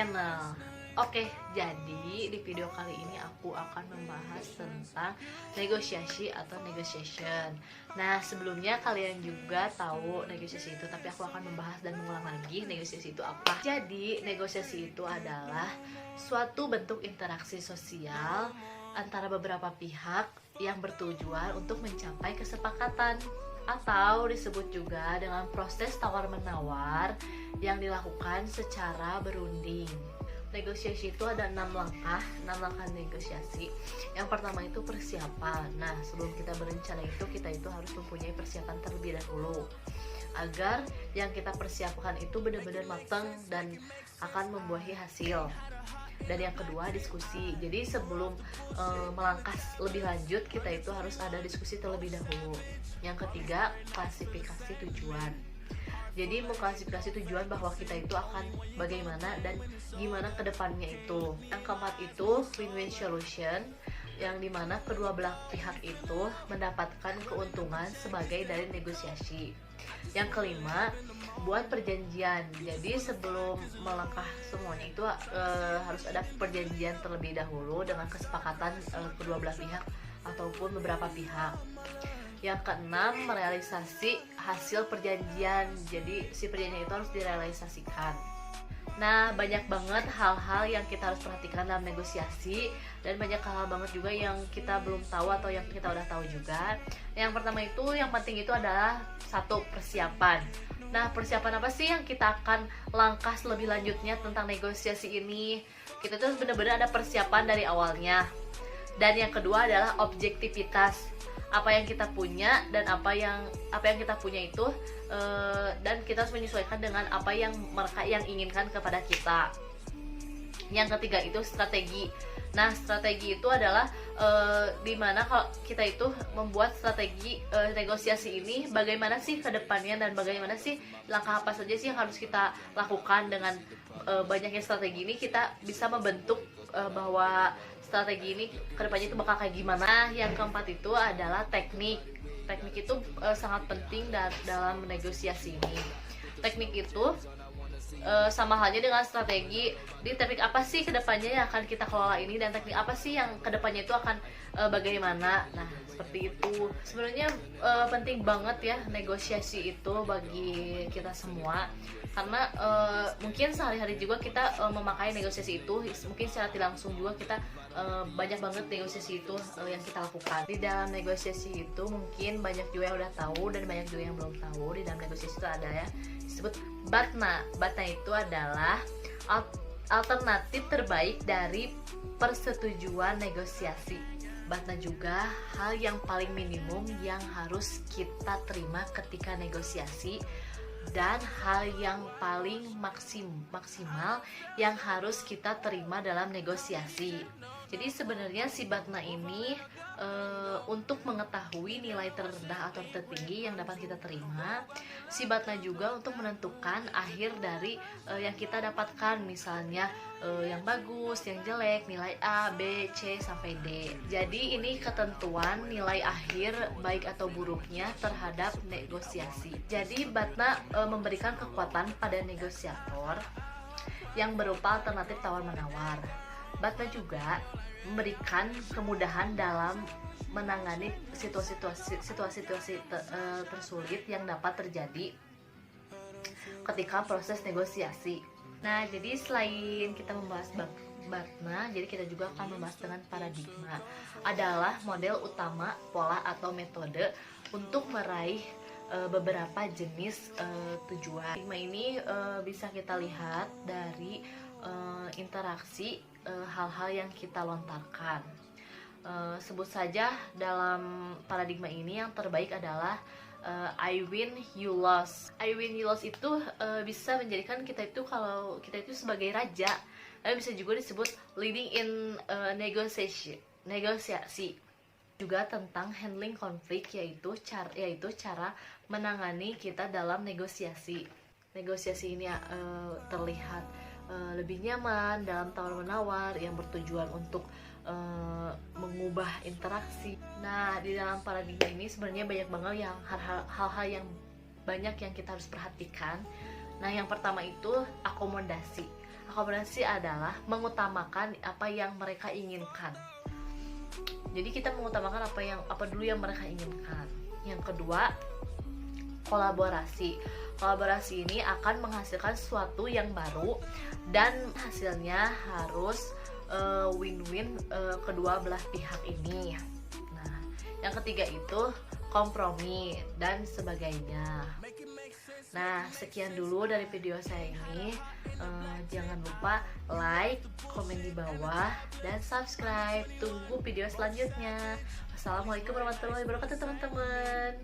channel. Oke, jadi di video kali ini aku akan membahas tentang negosiasi atau negotiation. Nah, sebelumnya kalian juga tahu negosiasi itu, tapi aku akan membahas dan mengulang lagi negosiasi itu apa. Jadi, negosiasi itu adalah suatu bentuk interaksi sosial antara beberapa pihak yang bertujuan untuk mencapai kesepakatan, atau disebut juga dengan proses tawar-menawar yang dilakukan secara berunding. Negosiasi itu ada 6 langkah negosiasi. Yang pertama itu persiapan. Nah, sebelum kita berencana itu, kita itu harus mempunyai persiapan terlebih dahulu agar yang kita persiapkan itu benar-benar matang dan akan membuahi hasil. Dan yang kedua, diskusi. Jadi sebelum melangkah lebih lanjut, kita itu harus ada diskusi terlebih dahulu. Yang ketiga, klasifikasi tujuan. Jadi mengklasifikasi tujuan bahwa kita itu akan bagaimana dan gimana kedepannya itu. Yang keempat itu win-win solution, yang dimana kedua belah pihak itu mendapatkan keuntungan sebagai dari negosiasi. Yang kelima, buat perjanjian. Jadi sebelum melangkah semuanya itu harus ada perjanjian terlebih dahulu dengan kesepakatan kedua belah pihak ataupun beberapa pihak. Yang keenam, merealisasi hasil perjanjian. Jadi si perjanjian itu harus direalisasikan. Nah, banyak banget hal-hal yang kita harus perhatikan dalam negosiasi, dan banyak hal banget juga yang kita belum tahu atau yang kita udah tahu juga. Yang pertama itu, yang penting itu adalah satu, persiapan. Nah, persiapan apa sih yang kita akan langkah lebih lanjutnya tentang negosiasi ini? Kita tuh benar-benar ada persiapan dari awalnya. Dan yang kedua adalah objektivitas. Apa yang kita punya dan apa yang kita punya itu dan kita harus menyesuaikan dengan apa yang mereka yang inginkan kepada kita. Yang ketiga itu strategi. Nah, strategi itu adalah dimana kalau kita itu membuat strategi negosiasi ini, bagaimana sih ke depannya dan bagaimana sih langkah apa saja sih yang harus kita lakukan. Dengan banyaknya strategi ini kita bisa membentuk bahwa strategi ini kedepannya itu bakal kayak gimana. Yang keempat itu adalah teknik. Teknik itu sangat penting dalam negosiasi ini. Teknik itu sama halnya dengan strategi. Di teknik apa sih kedepannya yang akan kita kelola ini, dan teknik apa sih yang kedepannya itu akan bagaimana. Nah, seperti itu. Sebenarnya penting banget ya negosiasi itu bagi kita semua, karena mungkin sehari-hari juga kita memakai negosiasi itu. Mungkin secara tidak langsung juga kita banyak banget negosiasi itu yang kita lakukan. Di dalam negosiasi itu mungkin banyak juga yang udah tahu dan banyak juga yang belum tahu. Di dalam negosiasi itu ada ya disebut BATNA. BATNA itu adalah alternatif terbaik dari persetujuan negosiasi. BATNA juga hal yang paling minimum yang harus kita terima ketika negosiasi, dan hal yang paling maksimal yang harus kita terima dalam negosiasi. Jadi sebenarnya si BATNA ini untuk mengetahui nilai terendah atau tertinggi yang dapat kita terima. Si BATNA juga untuk menentukan akhir dari yang kita dapatkan, misalnya yang bagus, yang jelek, nilai A, B, C, sampai D. Jadi ini ketentuan nilai akhir baik atau buruknya terhadap negosiasi. Jadi BATNA memberikan kekuatan pada negosiator yang berupa alternatif tawar-menawar. BATNA juga memberikan kemudahan dalam menangani situasi tersulit yang dapat terjadi ketika proses negosiasi. Nah, jadi selain kita membahas BATNA, jadi kita juga akan membahas dengan paradigma. Adalah model utama, pola atau metode untuk meraih beberapa jenis tujuan. Paradigma ini bisa kita lihat dari interaksi hal-hal yang kita lontarkan. Sebut saja dalam paradigma ini yang terbaik adalah I win, you lost. I win, you lost itu bisa menjadikan kita itu, kalau kita itu sebagai raja, tapi bisa juga disebut leading in negosiasi. Juga tentang handling konflik, yaitu cara menangani kita dalam negosiasi. Negosiasi ini terlihat lebih nyaman dalam tawar-menawar yang bertujuan untuk mengubah interaksi. Nah, di dalam paradigma ini sebenarnya banyak banget yang hal-hal yang banyak yang kita harus perhatikan. Nah, yang pertama itu akomodasi. Kolaborasi adalah mengutamakan apa yang mereka inginkan. Jadi kita mengutamakan apa dulu yang mereka inginkan. Yang kedua, kolaborasi. Kolaborasi ini akan menghasilkan sesuatu yang baru dan hasilnya harus win-win kedua belah pihak ini. Nah, yang ketiga itu kompromi dan sebagainya. Nah, sekian dulu dari video saya ini. Jangan lupa like, komen di bawah, dan subscribe. Tunggu video selanjutnya. Wassalamualaikum warahmatullahi wabarakatuh, teman-teman.